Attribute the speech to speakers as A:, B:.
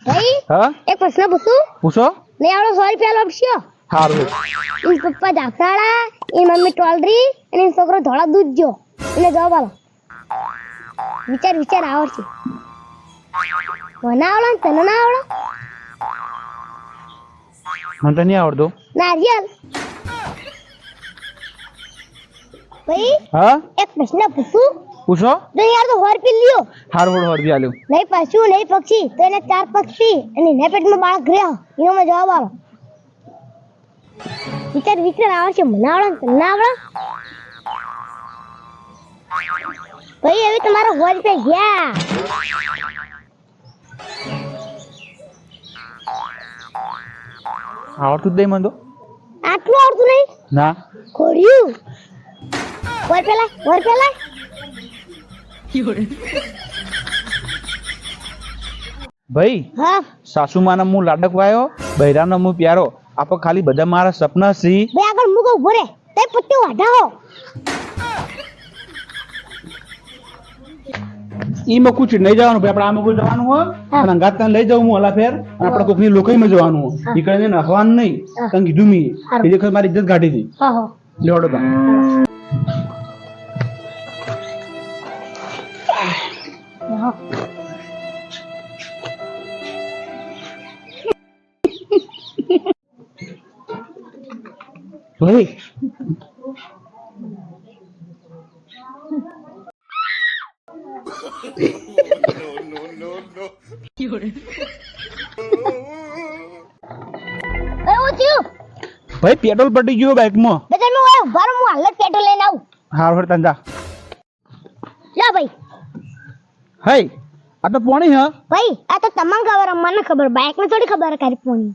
A: ભાઈ
B: હા
A: એક પ્રશ્ન પૂછું?
B: પૂછો.
A: નહીં આવડો 100 રૂપિયા લાવશો.
B: હારું.
A: એન પપ્પા ધાફાળા, એન મમ્મી ટોલરી અને એન છોકરો ધોળા દૂધ જો. એને જવાબ આલો. વિચાર આવડશે. મને આવડે ને તને ના આવડે?
B: મને તો નહીં આવડતું.
A: નારિયેલ. ભાઈ
B: હા
A: એક પ્રશ્ન પૂછું?
B: પૂછો.
A: જો યાર તો 100 રૂપિયા લ્યો.
B: હારું હળદી આલ્યું.
A: નહીં પશુ નહીં પક્ષી તો એને 4 પક્ષી અને એને પેટમાં બાળક રહ્યા એનો મને જવાબ આલો. વિચાર આવડશે. મને આવડે ને તને ના આવડે? ભાઈ હવે તમારો 100 રૂપિયા ગયા.
B: આવડતું જ નહીં મને તો.
A: આટલું આવડતું નહીં?
B: ના.
A: ખોડ્યું. વર પેલા
B: ભાઈ
A: હા
B: સાસુમાના હું લાડક વાયો, બૈરાનો હું પ્યારો. આપો ખાલી બધા મારા સપના સી.
A: ભાઈ આગળ મુકો ઉભો રે. તે પટ્ટી વાઢાવો.
B: ઈમાં કુછ નહીં જવાનું ભાઈ. આપણે આમાં કોઈ જવાનું હોય અને અંગાત તને લઈ જાઉં હું હલા ફેર અને આપણે કોકની લોકોઈમાં જવાનું હોય. ઈકડે નખવાનું નહીં. તને કીધું મી એ દેખ મારી ઇજ્જત કાઢી હતી.
A: હા
B: લેવડો બા. ભાઈ
A: એવું થયું?
B: ભાઈ પેટ્રોલ પટી ગયું બાઈકમાં.
A: બેટા નું આવ બાર હું હાલ જ પેટ્રોલ લઈને આવું.
B: હાર હર તંજા.
A: લા ભાઈ
B: હઈ આ તો પોણી હ.
A: ભાઈ આ તો તમને ખબર મને ખબર બાઈક ને થોડી ખબર કારી પોણી.